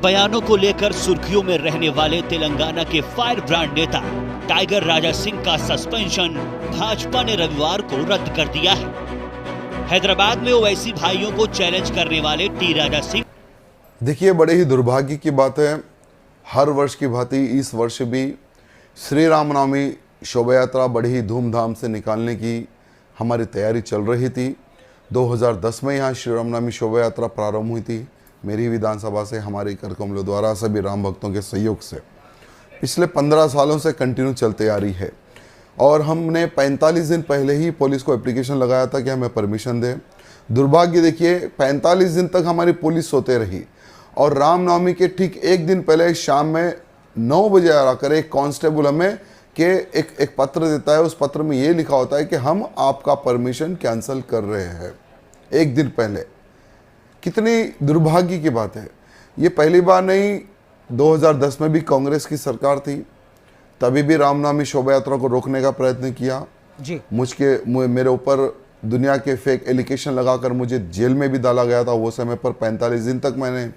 बयानों को लेकर सुर्खियों में रहने वाले तेलंगाना के फायर ब्रांड नेता टाइगर राजा सिंह का सस्पेंशन भाजपा ने रविवार को रद्द कर दिया है। हैदराबाद में ओवैसी भाइयों को चैलेंज करने वाले टी राजा सिंह। देखिए, बड़े ही दुर्भाग्य की बात है, हर वर्ष की भांति इस वर्ष भी श्री रामनवमी शोभा यात्रा बड़ी ही धूमधाम से निकालने की हमारी तैयारी चल रही थी। 2010 में यहाँ श्री रामनवमी शोभा यात्रा प्रारंभ हुई थी, मेरी विधानसभा से, हमारे करकमलों द्वारा, सभी राम भक्तों के सहयोग से। पिछले 15 सालों से कंटिन्यू चलते आ रही है और हमने 45 दिन पहले ही पुलिस को एप्लीकेशन लगाया था कि हमें परमिशन दें। दुर्भाग्य देखिए, 45 दिन तक हमारी पुलिस सोते रही और रामनवमी के ठीक एक दिन पहले शाम में 9 बजे आकर एक कांस्टेबल हमें एक पत्र देता है। उस पत्र में ये लिखा होता है कि हम आपका परमिशन कैंसिल कर रहे हैं, एक दिन पहले। कितनी दुर्भाग्य की बात है। ये पहली बार नहीं, 2010 में भी कांग्रेस की सरकार थी, तभी भी रामनवमी शोभा यात्रा को रोकने का प्रयत्न किया जी। मेरे ऊपर दुनिया के फेक एलिगेशन लगाकर मुझे जेल में भी डाला गया था। वो समय पर 45 दिन तक मैंने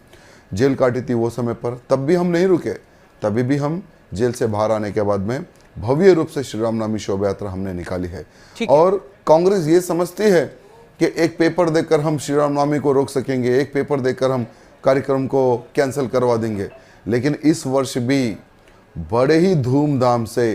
जेल काटी थी वो समय पर, तब भी हम नहीं रुके। तभी भी हम जेल से बाहर आने के बाद में भव्य रूप से श्री रामनवमी शोभा यात्रा हमने निकाली है। और कांग्रेस ये समझती है कि एक पेपर देकर हम श्री रामनवमी को रोक सकेंगे, एक पेपर देकर हम कार्यक्रम को कैंसिल करवा देंगे। लेकिन इस वर्ष भी बड़े ही धूमधाम से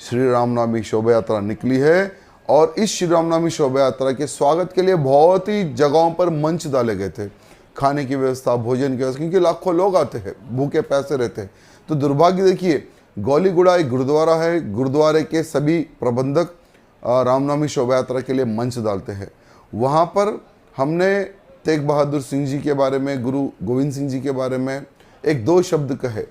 श्री रामनवमी शोभा यात्रा निकली है और इस श्री रामनवमी शोभा यात्रा के स्वागत के लिए बहुत ही जगहों पर मंच डाले गए थे, खाने की व्यवस्था, भोजन की व्यवस्था, क्योंकि लाखों लोग आते हैं, भूखे पैसे रहते हैं। तो दुर्भाग्य देखिए, गौलीगुड़ा एक गुरुद्वारा है, गुरुद्वारे के सभी प्रबंधक रामनवमी शोभा यात्रा के लिए मंच डालते हैं। वहाँ पर हमने तेग बहादुर सिंह जी के बारे में, गुरु गोविंद सिंह जी के बारे में 1-2 शब्द कहे,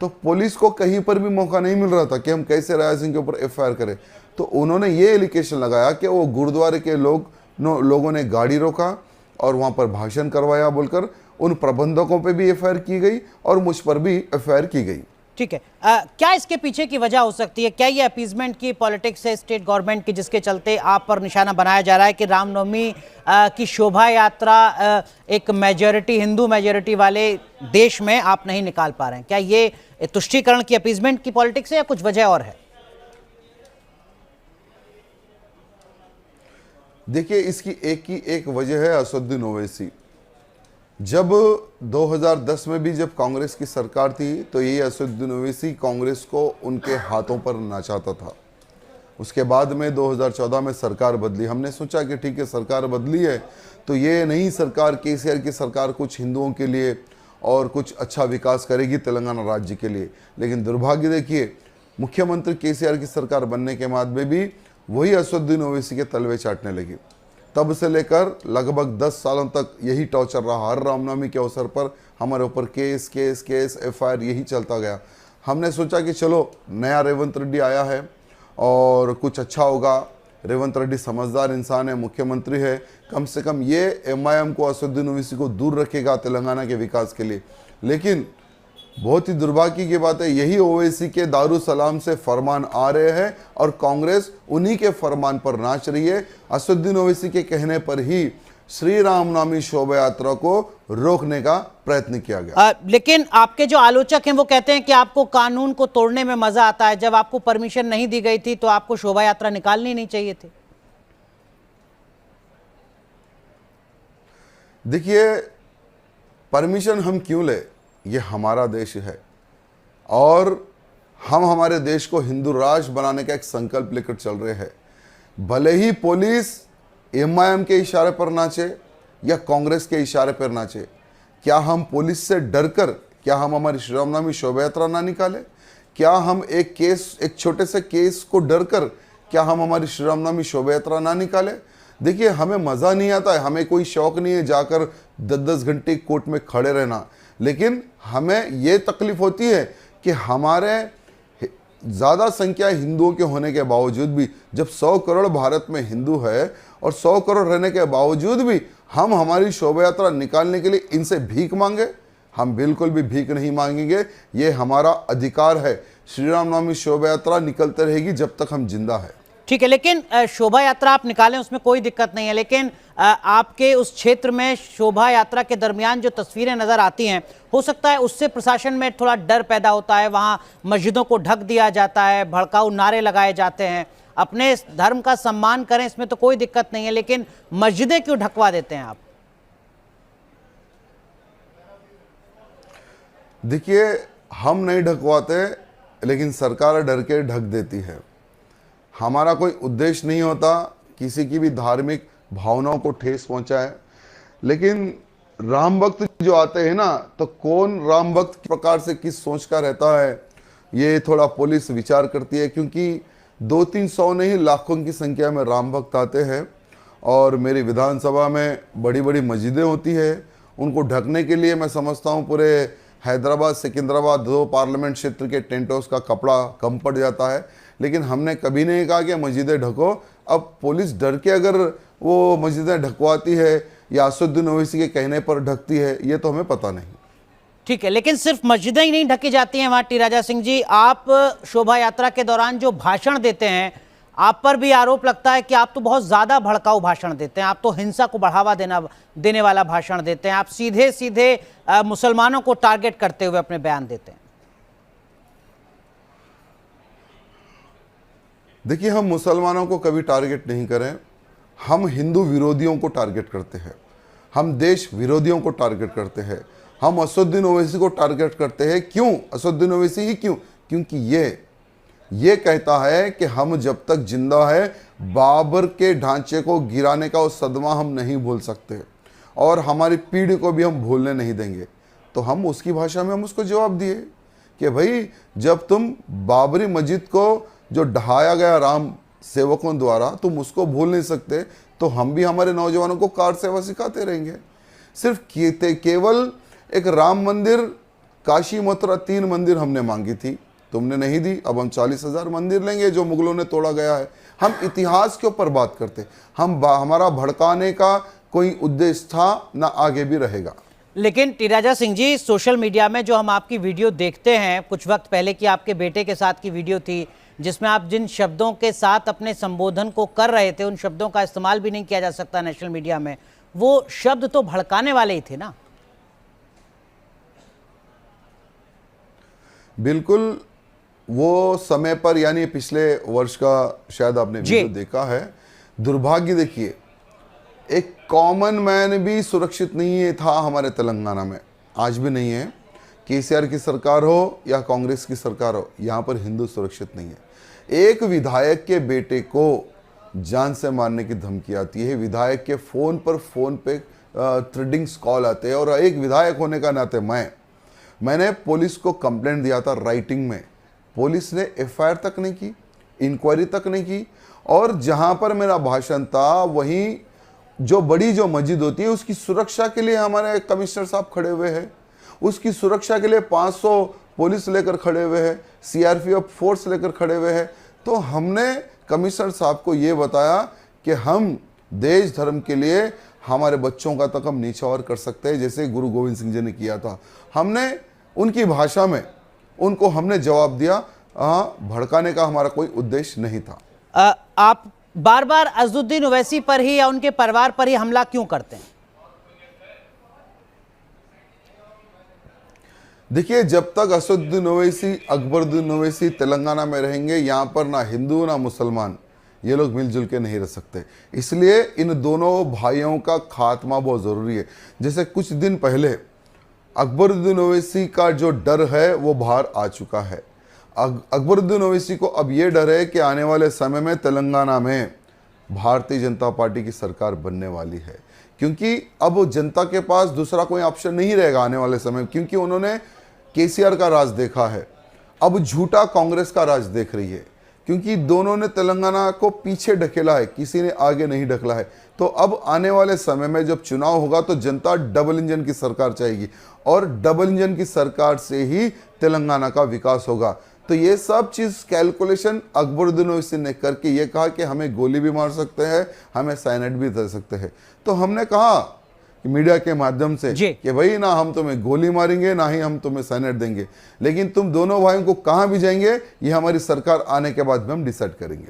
तो पुलिस को कहीं पर भी मौका नहीं मिल रहा था कि हम कैसे राजा सिंह के ऊपर FIR करें। तो उन्होंने ये एलिगेशन लगाया कि वो गुरुद्वारे के लोगों ने गाड़ी रोका और वहाँ पर भाषण करवाया बोलकर उन प्रबंधकों पे भी FIR की गई और मुझ पर भी FIR की गई। ठीक है, क्या इसके पीछे की वजह हो सकती है? क्या ये अपीजमेंट की पॉलिटिक्स है स्टेट गवर्नमेंट की, जिसके चलते आप पर निशाना बनाया जा रहा है कि रामनवमी की शोभा यात्रा एक मेजॉरिटी, हिंदू मेजॉरिटी वाले देश में आप नहीं निकाल पा रहे हैं? क्या ये तुष्टीकरण की, अपीजमेंट की पॉलिटिक्स है या कुछ वजह और है? देखिए, इसकी एक वजह है असदुद्दीन ओवैसी। जब 2010 में भी जब कांग्रेस की सरकार थी तो ये असदुद्दीन ओवैसी कांग्रेस को उनके हाथों पर नचाता था। उसके बाद में 2014 में सरकार बदली। हमने सोचा कि ठीक है, सरकार बदली है तो ये नई सरकार, केसीआर की सरकार, कुछ हिंदुओं के लिए और कुछ अच्छा विकास करेगी तेलंगाना राज्य के लिए। लेकिन दुर्भाग्य देखिए, मुख्यमंत्री केसीआर की सरकार बनने के बाद में भी वही असदुद्दीन ओवैसी के तलवे चाटने लगी। तब से लेकर लगभग 10 सालों तक यही टॉर्चर रहा। हर रामनवमी के अवसर पर हमारे ऊपर केस FIR यही चलता गया। हमने सोचा कि चलो नया रेवंत रेड्डी आया है और कुछ अच्छा होगा। रेवंत रेड्डी समझदार इंसान है, मुख्यमंत्री है, कम से कम ये MIM को, असदुद्दीन ओवैसी को दूर रखेगा तेलंगाना के विकास के लिए। लेकिन बहुत ही दुर्भाग्य की बात है, यही ओवैसी के दारुसलाम से फरमान आ रहे हैं और कांग्रेस उन्हीं के फरमान पर नाच रही है। असदुद्दीन ओवैसी के कहने पर ही श्री रामनवमी शोभा यात्रा को रोकने का प्रयत्न किया गया। लेकिन आपके जो आलोचक हैं वो कहते हैं कि आपको कानून को तोड़ने में मजा आता है। जब आपको परमिशन नहीं दी गई थी तो आपको शोभा यात्रा निकालनी नहीं चाहिए थी। देखिए, परमिशन हम क्यों ले, ये हमारा देश है और हम हमारे देश को हिंदू राष्ट्र बनाने का एक संकल्प लेकर चल रहे हैं। भले ही पुलिस MIM के इशारे पर नाचे या कांग्रेस के इशारे पर नाचे, क्या हम पुलिस से डरकर, क्या हम हमारी श्री रामनवमी शोभा यात्रा ना निकाले? क्या हम एक छोटे से केस को डरकर क्या हम हमारी श्री रामनवमी शोभा यात्रा ना निकाले? देखिए, हमें मज़ा नहीं आता है, हमें कोई शौक नहीं है जाकर 10-10 घंटे कोर्ट में खड़े रहना। लेकिन हमें ये तकलीफ होती है कि हमारे ज़्यादा संख्या हिंदुओं के होने के बावजूद भी, जब 100 करोड़ भारत में हिंदू है और 100 करोड़ रहने के बावजूद भी हम हमारी शोभा यात्रा निकालने के लिए इनसे भीख मांगे? हम बिल्कुल भी भीख नहीं मांगेंगे, ये हमारा अधिकार है। श्री रामनवमी शोभा यात्रा निकलते रहेगी जब तक हम जिंदा है। ठीक है, लेकिन शोभा यात्रा आप निकालें उसमें कोई दिक्कत नहीं है, लेकिन आपके उस क्षेत्र में शोभा यात्रा के दरमियान जो तस्वीरें नजर आती हैं, हो सकता है उससे प्रशासन में थोड़ा डर पैदा होता है, वहां मस्जिदों को ढक दिया जाता है, भड़काऊ नारे लगाए जाते हैं। अपने धर्म का सम्मान करें, इसमें तो कोई दिक्कत नहीं है, लेकिन मस्जिदें क्यों ढकवा देते हैं आप? देखिए, हम नहीं ढकवाते, लेकिन सरकार डर के ढक देती है। हमारा कोई उद्देश्य नहीं होता किसी की भी धार्मिक भावनाओं को ठेस पहुंचाए, लेकिन राम भक्त जो आते हैं ना, तो कौन राम भक्त किस प्रकार से किस सोच का रहता है, ये थोड़ा पुलिस विचार करती है, क्योंकि 200-300 नहीं लाखों की संख्या में राम भक्त आते हैं। और मेरी विधानसभा में बड़ी बड़ी मस्जिदें होती है, उनको ढकने के लिए मैं समझता हूँ पूरे हैदराबाद सिकंदराबाद 2 पार्लियामेंट क्षेत्र के टेंट हाउस का कपड़ा कम पड़ जाता है। लेकिन हमने कभी नहीं कहा कि मस्जिदें ढको। अब पुलिस डर के अगर वो मस्जिदें ढकवाती है या असदुद्दीन ओवैसी के कहने पर ढकती है, ये तो हमें पता नहीं। ठीक है, लेकिन सिर्फ मस्जिदें ही नहीं ढकी जाती हैं वहां। टी राजा सिंह जी, आप शोभा यात्रा के दौरान जो भाषण देते हैं, आप पर भी आरोप लगता है कि आप तो बहुत ज्यादा भड़काऊ भाषण देते हैं, आप तो हिंसा को बढ़ावा देने वाला भाषण देते हैं, आप सीधे सीधे मुसलमानों को टारगेट करते हुए अपने बयान देते हैं। देखिए, हम मुसलमानों को कभी टारगेट नहीं करें, हम हिंदू विरोधियों को टारगेट करते हैं, हम देश विरोधियों को टारगेट करते हैं, हम असदुद्दीन ओवैसी को टारगेट करते हैं। क्यों असदुद्दीन ओवैसी ही क्यों? क्योंकि ये कहता है कि हम जब तक जिंदा है बाबर के ढांचे को गिराने का वो सदमा हम नहीं भूल सकते, और हमारी पीढ़ी को भी हम भूलने नहीं देंगे। तो हम उसकी भाषा में हम उसको जवाब दिए कि भाई, जब तुम बाबरी मस्जिद को जो ढहाया गया राम सेवकों द्वारा, तुम उसको भूल नहीं सकते, तो हम भी हमारे नौजवानों को कार सेवा सिखाते रहेंगे। सिर्फ केवल एक राम मंदिर, काशी मथुरा 3 मंदिर हमने मांगी थी, तुमने नहीं दी। अब हम 40,000 मंदिर लेंगे जो मुगलों ने तोड़ा गया है। हम इतिहास के ऊपर बात करते, हमारा भड़काने का कोई उद्देश्य था ना, आगे भी रहेगा। लेकिन T Raja Singh ji, social media में जो हम आपकी वीडियो देखते हैं, कुछ वक्त पहले की आपके बेटे के साथ की वीडियो थी, जिसमें आप जिन शब्दों के साथ अपने संबोधन को कर रहे थे, उन शब्दों का इस्तेमाल भी नहीं किया जा सकता नेशनल मीडिया में, वो शब्द तो भड़काने वाले ही थे ना? बिल्कुल, वो समय पर, यानी पिछले वर्ष का शायद आपने वीडियो देखा है। दुर्भाग्य देखिए, एक कॉमन मैन भी सुरक्षित नहीं था हमारे तेलंगाना में, आज भी नहीं है। केसीआर की सरकार हो या कांग्रेस की सरकार हो, यहाँ पर हिंदू सुरक्षित नहीं है। एक विधायक के बेटे को जान से मारने की धमकी आती है, विधायक के फोन पे थ्रेडिंग्स कॉल आते हैं, और एक विधायक होने का नाते मैंने पुलिस को कंप्लेंट दिया था राइटिंग में, पुलिस ने एफआईआर तक नहीं की, इंक्वायरी तक नहीं की। और जहां पर मेरा भाषण था, वहीं जो बड़ी जो मस्जिद होती है उसकी सुरक्षा के लिए हमारे कमिश्नर साहब खड़े हुए हैं, उसकी सुरक्षा के लिए 500 पुलिस लेकर खड़े हुए हैं, सीआरपीएफ फोर्स लेकर खड़े हुए हैं। तो हमने कमिश्नर साहब को ये बताया कि हम देश धर्म के लिए हमारे बच्चों का तक हम नीछावर कर सकते हैं, जैसे गुरु गोविंद सिंह जी ने किया था। हमने उनकी भाषा में उनको हमने जवाब दिया, भड़काने का हमारा कोई उद्देश्य नहीं था। आप बार बार असदुद्दीन ओवैसी पर ही या उनके परिवार पर ही हमला क्यों करते हैं? देखिए, जब तक असदुद्दीन ओवैसी, अकबरुद्दीन ओवैसी तेलंगाना में रहेंगे, यहाँ पर ना हिंदू ना मुसलमान, ये लोग मिलजुल के नहीं रह सकते। इसलिए इन दोनों भाइयों का खात्मा बहुत ज़रूरी है। जैसे कुछ दिन पहले अकबरुद्दीन ओवैसी का जो डर है वो बाहर आ चुका है। अकबरुद्दीन ओवैसी को अब ये डर है कि आने वाले समय में तेलंगाना में भारतीय जनता पार्टी की सरकार बनने वाली है, क्योंकि अब जनता के पास दूसरा कोई ऑप्शन नहीं रहेगा आने वाले समय, क्योंकि उन्होंने केसीआर का राज देखा है, अब झूठा कांग्रेस का राज देख रही है, क्योंकि दोनों ने तेलंगाना को पीछे ढकेला है, किसी ने आगे नहीं ढकला है। तो अब आने वाले समय में जब चुनाव होगा तो जनता डबल इंजन की सरकार चाहेगी, और डबल इंजन की सरकार से ही तेलंगाना का विकास होगा। तो ये सब चीज़ कैलकुलेशन अकबरुद्दीन ओवैसी ने करके ये कहा कि हमें गोली भी मार सकते हैं, हमें साइनाइड भी दे सकते हैं। तो हमने कहा कि मीडिया के माध्यम से कि भाई, ना हम तुम्हें गोली मारेंगे ना ही हम तुम्हें साइनाइड देंगे, लेकिन तुम दोनों भाइयों को कहाँ भी जाएंगे ये हमारी सरकार आने के बाद भी हम डिसाइड करेंगे।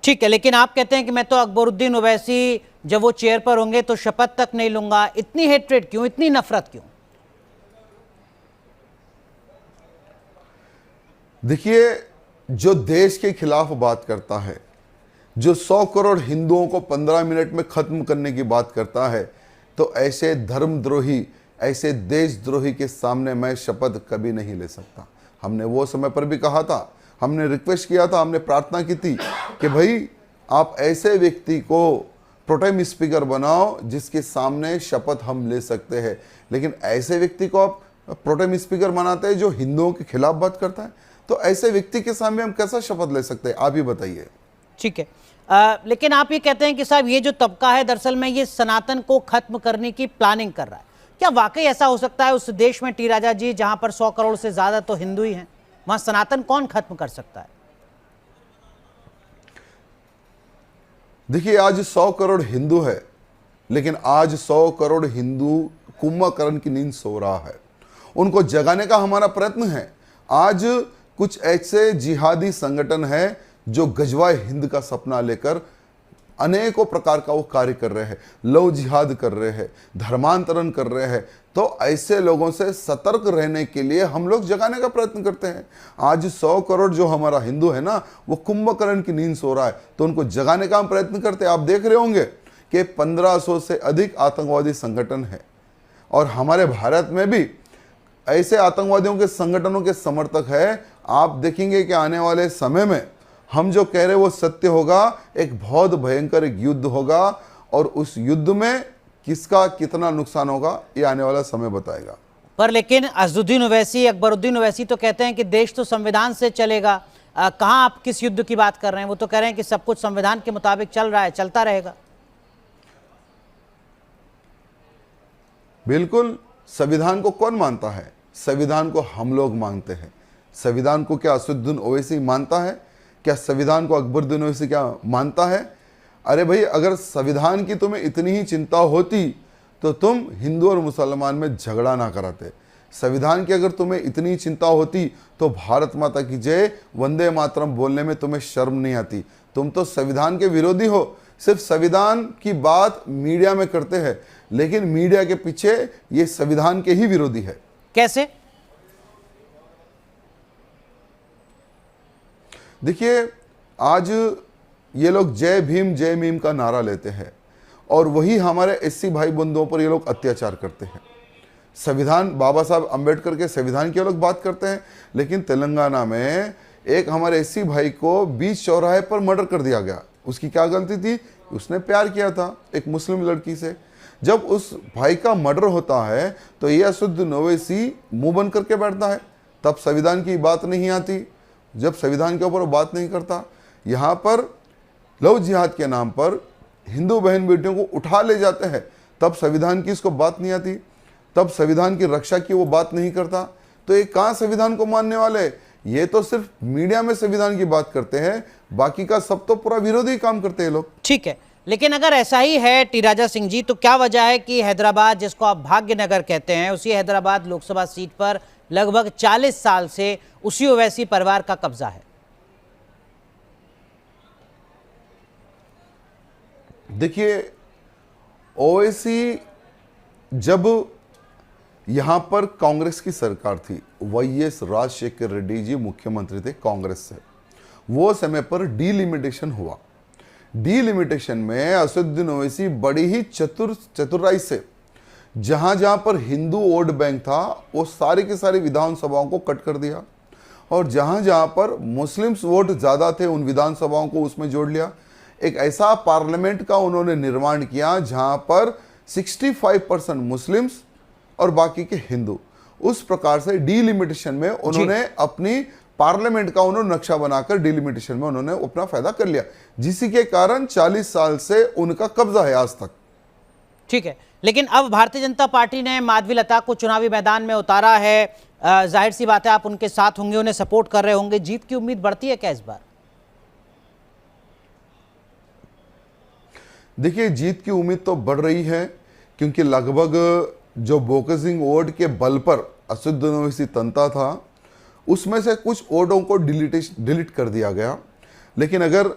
ठीक है, लेकिन आप कहते हैं कि मैं तो अकबरुद्दीन ओवैसी जब वो चेयर पर होंगे तो शपथ तक नहीं लूंगा। इतनी हेट्रेड क्यों, इतनी नफरत क्यों? देखिए, जो देश के खिलाफ बात करता है, जो 100 करोड़ हिंदुओं को 15 मिनट में खत्म करने की बात करता है, तो ऐसे धर्मद्रोही, ऐसे देशद्रोही के सामने मैं शपथ कभी नहीं ले सकता। हमने वो समय पर भी कहा था, हमने रिक्वेस्ट किया था, हमने प्रार्थना की थी कि भाई आप ऐसे व्यक्ति को प्रोटेम स्पीकर बनाओ जिसके सामने शपथ हम ले सकते हैं। लेकिन ऐसे व्यक्ति को आप प्रोटेम स्पीकर बनाते हैं जो हिंदुओं के खिलाफ बात करता है, तो ऐसे व्यक्ति के सामने हम कैसा शपथ ले सकते हैं? आप ही बताइए। ठीक है, लेकिन आप ये कहते हैं कि साहब ये जो तबका है दरअसल में ये सनातन को खत्म करने की प्लानिंग कर रहा है। क्या वाकई ऐसा हो सकता है उस देश में टी राजा जी जहां पर 100 करोड़ से ज्यादा तो हिंदू ही हैं, वहां सनातन कौन खत्म कर सकता है? देखिए, आज 100 करोड़ हिंदू है, लेकिन आज 100 करोड़ हिंदू कुंभकर्ण की नींद सो रहा है। उनको जगाने का हमारा प्रयत्न है। आज कुछ ऐसे जिहादी संगठन हैं जो गजवाए हिंद का सपना लेकर अनेकों प्रकार का वो कार्य कर रहे हैं, लव जिहाद कर रहे हैं, धर्मांतरण कर रहे हैं। तो ऐसे लोगों से सतर्क रहने के लिए हम लोग जगाने का प्रयत्न करते हैं। आज 100 करोड़ जो हमारा हिंदू है ना, वो कुंभकर्ण की नींद सो रहा है, तो उनको जगाने का हम प्रयत्न करते हैं। आप देख रहे होंगे कि 1500 से अधिक आतंकवादी संगठन है, और हमारे भारत में भी ऐसे आतंकवादियों के संगठनों के समर्थक है। आप देखेंगे कि आने वाले समय में हम जो कह रहे हैं वो सत्य होगा। एक बहुत भयंकर एक युद्ध होगा, और उस युद्ध में किसका कितना नुकसान होगा ये आने वाला समय बताएगा। पर लेकिन अज़दुद्दीन ओवैसी, अकबरुद्दीन ओवैसी तो कहते हैं कि देश तो संविधान से चलेगा। कहाँ आप किस युद्ध की बात कर रहे हैं? वो तो कह रहे हैं कि सब कुछ संविधान के मुताबिक चल रहा है, चलता रहेगा। बिल्कुल, संविधान को कौन मानता है? संविधान को हम लोग मानते हैं। संविधान को क्या अज़दुद्दीन ओवैसी मानता है? क्या संविधान को अकबरुद्दीन ओवैसी क्या मानता है? अरे भाई, अगर संविधान की तुम्हें इतनी ही चिंता होती तो तुम हिंदू और मुसलमान में झगड़ा ना कराते। संविधान की अगर तुम्हें इतनी चिंता होती तो भारत माता की जय, वंदे मातरम बोलने में तुम्हें शर्म नहीं आती। तुम तो संविधान के विरोधी हो। सिर्फ संविधान की बात मीडिया में करते हैं, लेकिन मीडिया के पीछे ये संविधान के ही विरोधी है। कैसे? देखिए, आज ये लोग जय भीम का नारा लेते हैं, और वही हमारे एससी भाई बंधुओं पर ये लोग अत्याचार करते हैं। संविधान, बाबा साहब अंबेडकर के संविधान की लोग बात करते हैं, लेकिन तेलंगाना में एक हमारे एससी भाई को बीच चौराहे पर मर्डर कर दिया गया। उसकी क्या गलती थी? उसने प्यार किया था एक मुस्लिम लड़की से। जब उस भाई का मर्डर होता है तो ये अज़दुद्दीन ओवैसी मुंह बंद करके बैठता है, तब संविधान की बात नहीं आती। जब संविधान के ऊपर वो बात नहीं करता, यहाँ पर लव जिहाद के नाम पर हिंदू बहन बेटियों को उठा ले जाते हैं, तब संविधान की इसको बात नहीं आती, तब संविधान की रक्षा की वो बात नहीं करता। तो ये कहाँ संविधान को मानने वाले? ये तो सिर्फ मीडिया में संविधान की बात करते हैं, बाकी का सब तो पूरा विरोधी काम करते हैं लोग। ठीक है, लेकिन अगर ऐसा ही है टी राजा सिंह जी, तो क्या वजह है कि हैदराबाद, जिसको आप भाग्यनगर कहते हैं, उसी हैदराबाद लोकसभा सीट पर लगभग 40 साल से उसी ओवैसी परिवार का कब्जा है? देखिए, ओवैसी जब यहां पर कांग्रेस की सरकार थी, वाईएस राजशेखर रेड्डी जी मुख्यमंत्री थे कांग्रेस से, वो समय पर डीलिमिटेशन हुआ। डीलिमिटेशन में अज़दुद्दीन ओवैसी बड़ी ही चतुराई से जहां जहां पर हिंदू वोट बैंक था वो सारी की सारी विधानसभाओं को कट कर दिया, और जहां जहां पर मुस्लिम्स वोट ज़्यादा थे उन विधानसभाओं को उसमें जोड़ लिया। एक ऐसा पार्लियामेंट का उन्होंने निर्माण किया जहां पर 65% मुस्लिम्स और बाकी के हिंदू। उस प्रकार से डीलिमिटेशन में उन्होंने अपनी पार्लियामेंट का उन्होंने नक्शा बनाकर डीलिमिटेशन में उन्होंने अपना फायदा कर लिया, जिसी के कारण 40 साल से उनका कब्जा है आज तक। ठीक है, लेकिन अब भारतीय जनता पार्टी ने माधवीलता को चुनावी मैदान में उतारा है। जाहिर सी बात है आप उनके साथ होंगे, उन्हें सपोर्ट कर रहे होंगे। जीत की उम्मीद बढ़ती है क्या इस बार? देखिए, जीत की उम्मीद तो बढ़ रही है, क्योंकि लगभग जो बोकसिंग वोट के बल पर अज़दुद्दीन ओवैसी तंता था, उसमें से कुछ वोटों को डिलीट कर दिया गया। लेकिन अगर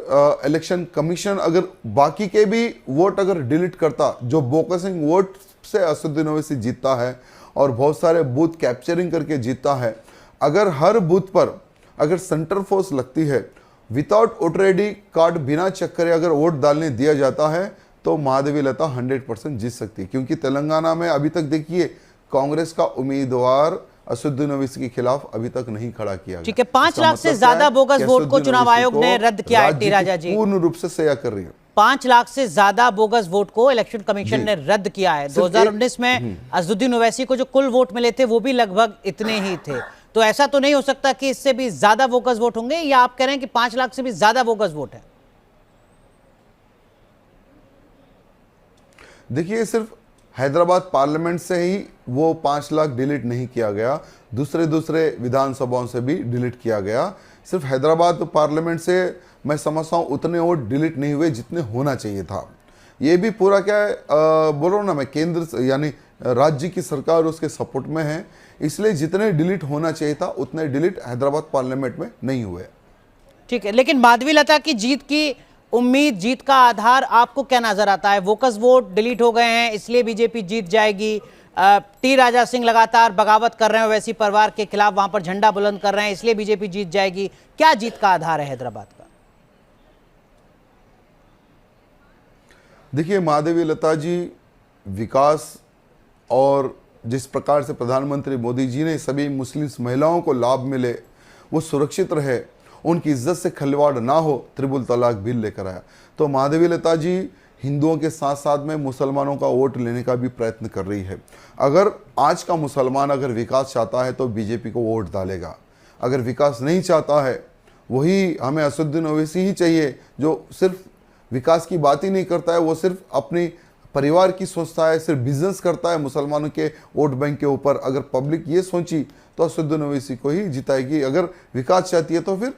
इलेक्शन कमीशन अगर बाकी के भी वोट अगर डिलीट करता, जो बोकसिंग वोट से असदुद्दीन ओवैसी जीतता है और बहुत सारे बूथ कैप्चरिंग करके जीतता है, अगर हर बूथ पर अगर सेंटर फोर्स लगती है, विदाउट वोटर आईडी कार्ड बिना चेक करे अगर वोट डालने दिया जाता है, तो महादेवी लता 100% जीत सकती है। क्योंकि तेलंगाना में अभी तक देखिए कांग्रेस का उम्मीदवार असदुद्दीन ओवैसी के खिलाफ अभी तक नहीं खड़ा किया गया। ठीक है, 5 लाख से ज्यादा बोगस वोट को चुनाव आयोग ने रद्द किया है। टी राजा जी पूर्ण रूप से सया कर रही है। 5 लाख से ज्यादा बोगस वोट को इलेक्शन कमीशन ने रद्द किया है। 2019 में असदुद्दीन ओवैसी को जो कुल वोट मिले थे वो भी लगभग इतने ही थे। तो ऐसा तो नहीं हो सकता कि इससे भी ज्यादा बोगस वोट होंगे, या आप कह रहे हैं कि 5 लाख से भी ज्यादा बोगस वोट है? देखिए, सिर्फ हैदराबाद पार्लियामेंट से ही वो 5 लाख डिलीट नहीं किया गया, दूसरे विधानसभाओं से भी डिलीट किया गया। सिर्फ हैदराबाद पार्लियामेंट से मैं समझता हूँ उतने वोट डिलीट नहीं हुए जितने होना चाहिए था। ये भी पूरा क्या है, बोल रहा हूँ ना मैं, केंद्र यानी राज्य की सरकार उसके सपोर्ट में है, इसलिए जितने डिलीट होना चाहिए था उतने डिलीट हैदराबाद पार्लियामेंट में नहीं हुए। ठीक है, लेकिन माधवी लता की जीत की उम्मीद, जीत का आधार आपको क्या नजर आता है? वोकस वोट डिलीट हो गए हैं इसलिए बीजेपी जीत जाएगी, टी राजा सिंह लगातार बगावत कर रहे हैं ओवैसी परिवार के खिलाफ, वहां पर झंडा बुलंद कर रहे हैं इसलिए बीजेपी जीत जाएगी, क्या जीत का आधार है हैदराबाद का? देखिए, महादेवी लता जी विकास और जिस प्रकार से प्रधानमंत्री मोदी जी ने सभी मुस्लिम महिलाओं को लाभ मिले, वो सुरक्षित रहे, उनकी इज्जत से खिलवाड़ ना हो, त्रिपुल तलाक बिल लेकर आया। तो महादेवी लता जी हिंदुओं के साथ साथ में मुसलमानों का वोट लेने का भी प्रयत्न कर रही है। अगर आज का मुसलमान अगर विकास चाहता है तो बीजेपी को वोट डालेगा, अगर विकास नहीं चाहता है, वही हमें असदुद्दीन ओवैसी ही चाहिए जो सिर्फ विकास की बात ही नहीं करता है, वो सिर्फ अपनी परिवार की सोचता है, सिर्फ बिजनेस करता है मुसलमानों के वोट बैंक के ऊपर। अगर पब्लिक ये सोची तो असदुद्दीन ओवैसी को ही जिताएगी, अगर विकास चाहती है तो फिर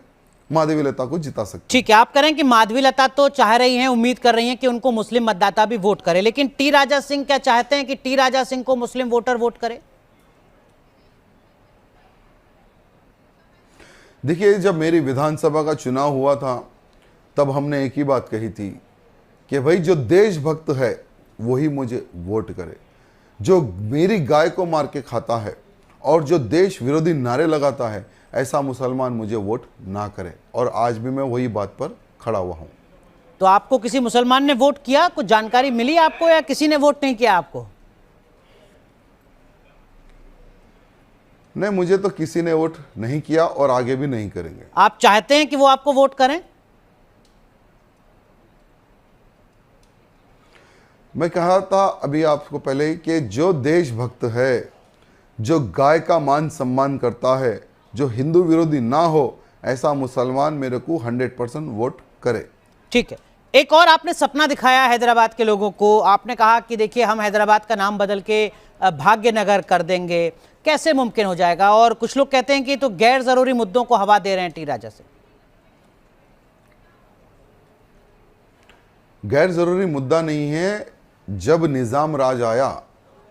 माधवी लता को जिता सकती है। ठीक है, आप कह रहे हैं कि माधवी लता तो चाह रही हैं, उम्मीद कर रही हैं कि उनको मुस्लिम मतदाता भी वोट करे, लेकिन टी राजा सिंह क्या चाहते हैं कि टी राजा सिंह को मुस्लिम वोटर वोट करे? देखिए, जब मेरी विधानसभा का चुनाव हुआ था तब हमने एक ही बात कही थी कि भाई जो देशभक्त है वही मुझे वोट करे, जो मेरी गाय को मार के खाता है और जो देश विरोधी नारे लगाता है ऐसा मुसलमान मुझे वोट ना करे। और आज भी मैं वही बात पर खड़ा हुआ हूं। तो आपको किसी मुसलमान ने वोट किया, कुछ जानकारी मिली आपको, या किसी ने वोट नहीं किया आपको? नहीं, मुझे तो किसी ने वोट नहीं किया और आगे भी नहीं करेंगे। आप चाहते हैं कि वो आपको वोट करें? मैं कहा था अभी आपको पहले कि जो देशभक्त है, जो गाय का मान सम्मान करता है, जो हिंदू विरोधी ना हो, ऐसा मुसलमान मेरे को 100% वोट करे। ठीक है, एक और आपने सपना दिखाया हैदराबाद के लोगों को, आपने कहा कि देखिए हम हैदराबाद का नाम बदल के भाग्यनगर कर देंगे, कैसे मुमकिन हो जाएगा? और कुछ लोग कहते हैं कि तो गैर जरूरी मुद्दों को हवा दे रहे हैं टी राजा से। गैर जरूरी मुद्दा नहीं है। जब निजाम राज आया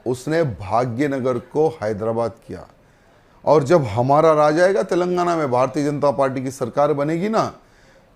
उसने भाग्यनगर को हैदराबाद किया, और जब हमारा राज आएगा तेलंगाना में, भारतीय जनता पार्टी की सरकार बनेगी ना,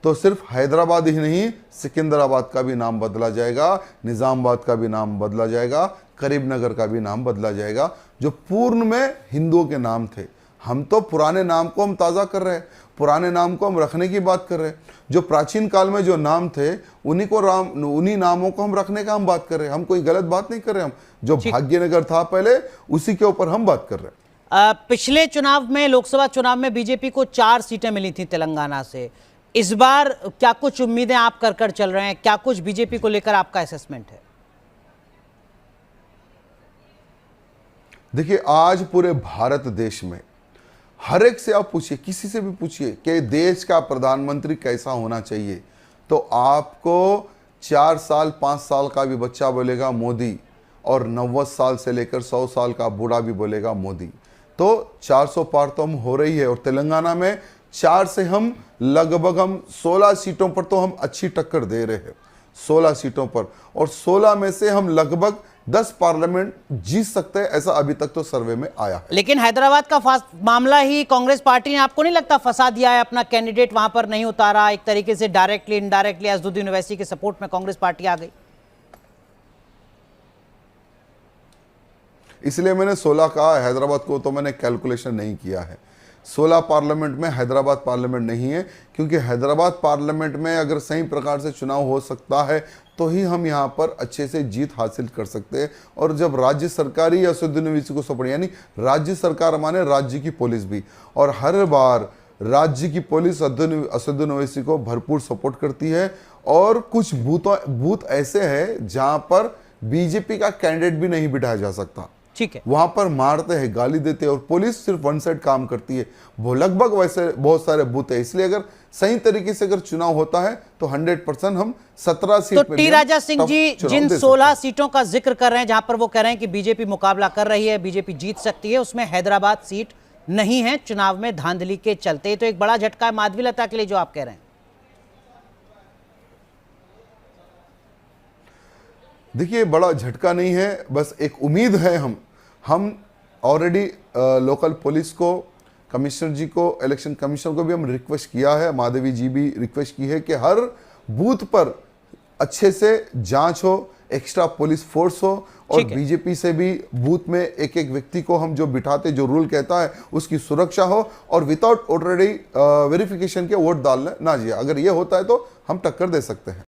तो सिर्फ हैदराबाद ही नहीं सिकंदराबाद का भी नाम बदला जाएगा, निजामाबाद का भी नाम बदला जाएगा, करीमनगर का भी नाम बदला जाएगा, जो पूर्व में हिंदुओं के नाम थे। हम तो पुराने नाम को हम ताज़ा कर रहे हैं, पुराने नाम को हम रखने की बात कर रहे हैं। जो प्राचीन काल में जो नाम थे उन्हीं नामों को हम रखने का हम बात कर रहे हैं। हम कोई गलत बात नहीं कर रहे, हम जो भाग्यनगर था पहले उसी के ऊपर हम बात कर रहे हैं। पिछले चुनाव में, लोकसभा चुनाव में बीजेपी को 4 सीटें मिली थी तेलंगाना से। इस बार क्या कुछ उम्मीदें आप कर चल रहे हैं? क्या कुछ बीजेपी को लेकर आपका असेसमेंट है? देखिए, आज पूरे भारत देश में हर एक से आप पूछिए, किसी से भी पूछिए कि देश का प्रधानमंत्री कैसा होना चाहिए, तो आपको 4 साल 5 साल का भी बच्चा बोलेगा मोदी, और 90 साल से लेकर 100 साल का बूढ़ा भी बोलेगा मोदी। तो 400 पार तो हम हो रही है, और तेलंगाना में 4 से हम लगभग 16 सीटों पर तो हम अच्छी टक्कर दे रहे हैं, 16 सीटों पर, और 16 में से हम लगभग 10 पार्लियामेंट जीत सकते हैं, ऐसा अभी तक तो सर्वे में आया है। लेकिन हैदराबाद का मामला ही कांग्रेस पार्टी ने आपको नहीं लगता फंसा दिया है, अपना कैंडिडेट वहां पर नहीं उतारा, एक तरीके से डायरेक्टली इनडायरेक्टली असदुद्दीन ओवैसी के सपोर्ट में कांग्रेस पार्टी आ गई? इसलिए मैंने 16 कहा, हैदराबाद को तो मैंने कैलकुलेशन नहीं किया है। 16 पार्लियामेंट में हैदराबाद पार्लियामेंट नहीं है, क्योंकि हैदराबाद पार्लियामेंट में अगर सही प्रकार से चुनाव हो सकता है तो ही हम यहाँ पर अच्छे से जीत हासिल कर सकते हैं। और जब राज्य सरकार ही असदुद्दीन ओवैसी को सपोर्ट, यानी राज्य सरकार माने राज्य की पुलिस भी, और हर बार राज्य की पुलिस असदुद्दीन ओवैसी को भरपूर सपोर्ट करती है। और कुछ बूथ ऐसे हैं जहाँ पर बीजेपी का कैंडिडेट भी नहीं बिठाया जा सकता, ठीक है, वहां पर मारते हैं, गाली देते हैं, और पुलिस सिर्फ वन साइड काम करती है। वो लगभग वैसे बहुत सारे बूथ है। इसलिए अगर सही तरीके से अगर चुनाव होता है तो 100% हम 17 सीट तो टी राजा सिंह जी जिन 16 सीटों का जिक्र कर रहे हैं, जहां पर वो कह रहे हैं कि बीजेपी मुकाबला कर रही है, बीजेपी जीत सकती है, उसमें हैदराबाद सीट नहीं है चुनाव में धांधली के चलते। तो एक बड़ा झटका है माधवीलता के लिए जो आप कह रहे हैं। देखिए, बड़ा झटका नहीं है, बस एक उम्मीद है। हम ऑलरेडी लोकल पुलिस को, कमिश्नर जी को, इलेक्शन कमिश्नर को भी हम रिक्वेस्ट किया है, माधवी जी भी रिक्वेस्ट की है कि हर बूथ पर अच्छे से जांच हो, एक्स्ट्रा पुलिस फोर्स हो, और बीजेपी से भी बूथ में एक एक व्यक्ति को हम जो बिठाते, जो रूल कहता है उसकी सुरक्षा हो, और विदाउट ऑलरेडी वेरिफिकेशन के वोट डालने ना चाहिए। अगर ये होता है तो हम टक्कर दे सकते हैं।